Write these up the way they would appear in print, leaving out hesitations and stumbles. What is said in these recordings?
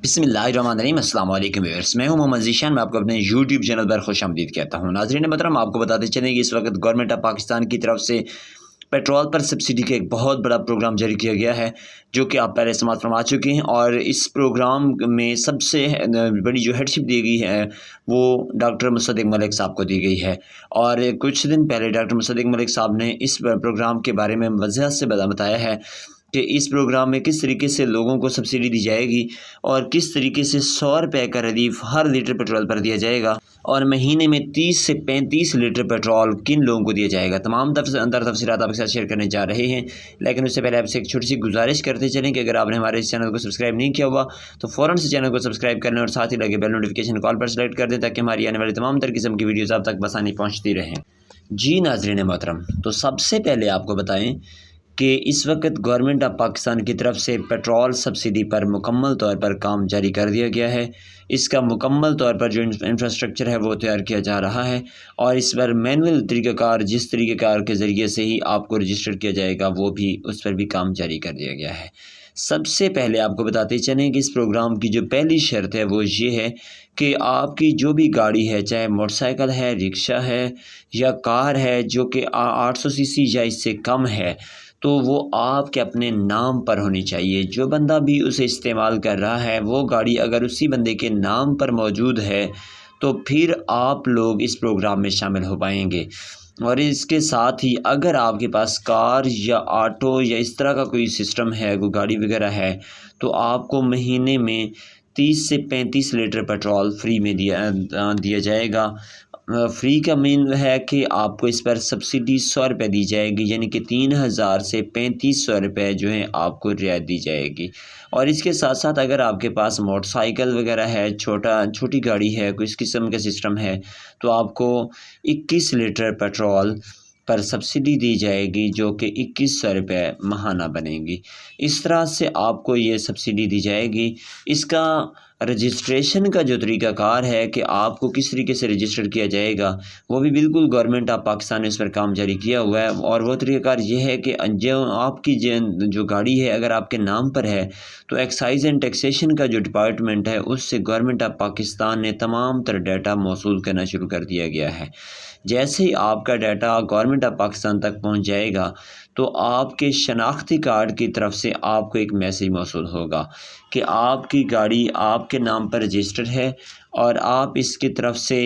बिस्मिल्लाहिर्रहमानिर्रहीम। अस्सलाम वालेकुम व्यूअर्स, मैं हूं मोहम्मद ज़ीशान। मैं आपको अपने यूट्यूब चैनल पर खुश आमदीद कहता हूं। नाज़रीन मोहतरम, आपको बताते चलें कि इस वक्त गवर्नमेंट ऑफ पाकिस्तान की तरफ से पेट्रोल पर सब्सिडी का एक बहुत बड़ा प्रोग्राम जारी किया गया है, जो कि आप पहले समाअत फरमा चुके हैं। और इस प्रोग्राम में सबसे बड़ी जो हेडशिप दी गई है वो डॉक्टर मुसद्दिक मलिक साहब को दी गई है। और कुछ दिन पहले डॉक्टर मुसद्दिक मलिक साहब ने इस प्रोग्राम के बारे में वज़ाहत से बताया है कि इस प्रोग्राम में किस तरीके से लोगों को सब्सिडी दी जाएगी और किस तरीके से 100 रुपये का रिलीफ हर लीटर पेट्रोल पर दिया जाएगा, और महीने में 30 से 35 लीटर पेट्रोल किन लोगों को दिया जाएगा। तमाम तफसीलात आपके साथ शेयर करने जा रहे हैं, लेकिन उससे पहले आपसे एक छोटी सी गुजारिश करते चलें कि अगर आपने हमारे इस चैनल को सब्सक्राइब नहीं किया हुआ तो फ़ौरन से चैनल को सब्सक्राइब कर लें और साथ ही लगे बेल नोटिफिकेशन कॉल पर सेलेक्ट कर दें, ताकि हमारी आने वाली तमाम तरह किस्म की वीडियोज़ आप तक बसानी पहुँचती रहें। जी नाज़रीन मोहतरम, तो सबसे पहले आपको बताएँ कि इस वक्त गवर्नमेंट ऑफ पाकिस्तान की तरफ से पेट्रोल सब्सिडी पर मुकम्मल तौर पर काम जारी कर दिया गया है। इसका मुकम्मल तौर पर जो इंफ्रास्ट्रक्चर है वो तैयार किया जा रहा है, और इस पर मैनुअल तरीक़ाकार जिस तरीक़ेकार के ज़रिए से ही आपको रजिस्टर किया जाएगा वो भी उस पर भी काम जारी कर दिया गया है। सबसे पहले आपको बताते चलें कि इस प्रोग्राम की जो पहली शर्त है वो ये है कि आपकी जो भी गाड़ी है, चाहे मोटरसाइकिल है, रिक्शा है या कार है, जो कि 800 सीसी या इससे कम है, तो वो आपके अपने नाम पर होनी चाहिए। जो बंदा भी उसे इस्तेमाल कर रहा है वो गाड़ी अगर उसी बंदे के नाम पर मौजूद है तो फिर आप लोग इस प्रोग्राम में शामिल हो पाएंगे। और इसके साथ ही अगर आपके पास कार या ऑटो या इस तरह का कोई सिस्टम है, कोई गाड़ी वगैरह है, तो आपको महीने में 30 से 35 लीटर पेट्रोल फ्री में दिया जाएगा। फ्री का मीन है कि आपको इस पर सब्सिडी 100 रुपये दी जाएगी, यानी कि 3000 से 3500 रुपये जो है आपको रियायत दी जाएगी। और इसके साथ साथ अगर आपके पास मोटरसाइकिल वगैरह है, छोटी गाड़ी है, कोई इस किस्म का सिस्टम है, तो आपको 21 लीटर पेट्रोल पर सब्सिडी दी जाएगी, जो कि 2100 रुपये माहाना बनेगी। इस तरह से आपको ये सब्सिडी दी जाएगी। इसका रजिस्ट्रेशन का जो तरीक़ाकार है कि आपको किस तरीके से रजिस्टर किया जाएगा, वो भी बिल्कुल गवर्नमेंट ऑफ पाकिस्तान ने इस पर काम जारी किया हुआ है। और वो तरीक़ाकार ये है कि जो आपकी जो गाड़ी है अगर आपके नाम पर है, तो एक्साइज़ एंड टैक्सेशन का जो डिपार्टमेंट है उससे गवर्नमेंट ऑफ पाकिस्तान ने तमाम तरह डाटा मौसूल करना शुरू कर दिया गया है। जैसे ही आपका डाटा गवर्नमेंट ऑफ पाकिस्तान तक पहुंच जाएगा तो आपके शनाख्ती कार्ड की तरफ से आपको एक मैसेज मौसूल होगा कि आपकी गाड़ी आपके नाम पर रजिस्टर्ड है, और आप इसकी तरफ से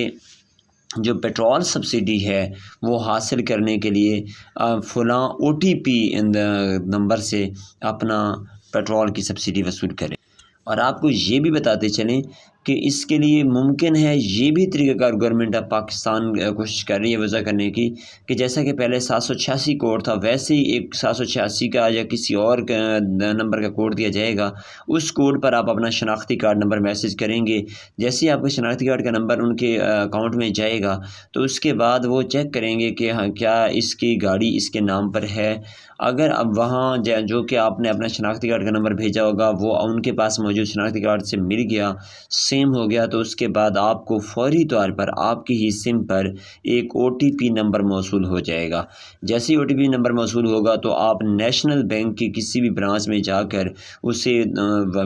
जो पेट्रोल सब्सिडी है वो हासिल करने के लिए फ़लाँ OTP नंबर से अपना पेट्रोल की सब्सिडी वसूल करें। और आपको ये भी बताते चलें कि इसके लिए मुमकिन है, ये भी तरीक़ाकार गवर्नमेंट ऑफ पाकिस्तान कोशिश कर रही है वज़ा करने की, कि जैसा कि पहले 786 कोड था, वैसे ही एक 786 का या किसी और नंबर का कोड दिया जाएगा। उस कोड पर आप अपना शनाख्ती कार्ड नंबर मैसेज करेंगे। जैसे ही आपका शनाख्ती कार्ड का नंबर उनके अकाउंट में जाएगा तो उसके बाद वो चेक करेंगे कि हाँ क्या इसकी गाड़ी इसके नाम पर है। अगर अब वहाँ जो कि आपने अपना शनाख्ती कार्ड का नंबर भेजा होगा वो उनके पास मौजूद शनाख्ती कार्ड से मिल गया, सेम हो गया, तो उसके बाद आपको फौरी तौर पर आपकी ही सिम पर एक OTP नंबर मौसूल हो जाएगा। जैसे ही OTP नंबर मौसूल होगा तो आप नेशनल बैंक की किसी भी ब्रांच में जाकर उसे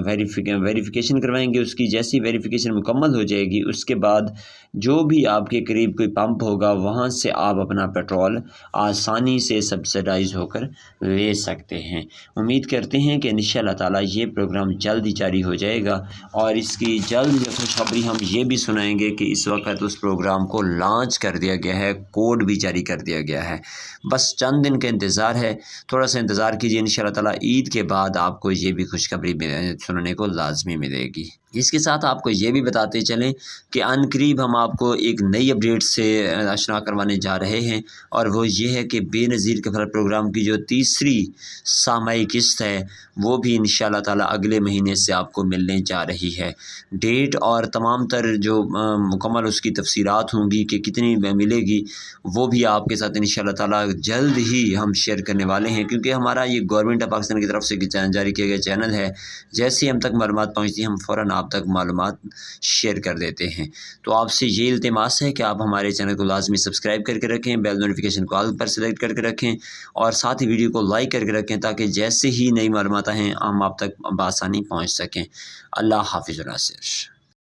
वेरिफिकेशन करवाएंगे। उसकी जैसी वेरिफिकेशन मुकम्मल हो जाएगी उसके बाद जो भी आपके करीब कोई पंप होगा वहाँ से आप अपना पेट्रोल आसानी से सब्सिडाइज होकर ले सकते हैं। उम्मीद करते हैं कि इंशाअल्लाह ताला ये प्रोग्राम जल्द ही जारी हो जाएगा, और इसकी जल्द खुशखबरी हम ये भी सुनाएंगे कि इस वक्त उस प्रोग्राम को लॉन्च कर दिया गया है, कोड भी जारी कर दिया गया है। बस चंद दिन का इंतज़ार है, थोड़ा सा इंतज़ार कीजिए। इंशाअल्लाह ताला ईद के बाद आपको ये भी खुशखबरी सुनने को लाजमी मिलेगी। इसके साथ आपको ये भी बताते चलें कि अनकरीब हम आपको एक नई अपडेट से आशना करवाने जा रहे हैं, और वो ये है कि बेनज़ीर कफ़ालत प्रोग्राम की जो तीसरी सामाई किस्त है वो भी इंशाअल्लाह ताला अगले महीने से आपको मिलने जा रही है। डेट और तमाम तर जो मुकम्मल उसकी तफसीलात होंगी कि कितनी मिलेगी वो भी आपके साथ इंशाअल्लाह ताला जल्द ही हम शेयर करने वाले हैं, क्योंकि हमारा ये गवर्नमेंट ऑफ पाकिस्तान की तरफ से जारी किया गया चैनल है। जैसे ही हम तक मालूमात पहुँचती हैं हम फ़ौरन آپ تک معلومات شیئر کر دیتے ہیں۔ تو آپ سے یہ التماس ہے کہ آپ ہمارے چینل کو لازمی سبسکرائب کر کے رکھیں، بیل نوٹیفیکیشن کو آل پر سلیکٹ کر کے رکھیں اور ساتھ ہی ویڈیو کو لائک کر کے رکھیں تاکہ جیسے ہی نئی معلومات ہیں ہم آپ تک بآسانی پہنچ سکیں۔ اللہ حافظ و ناصر۔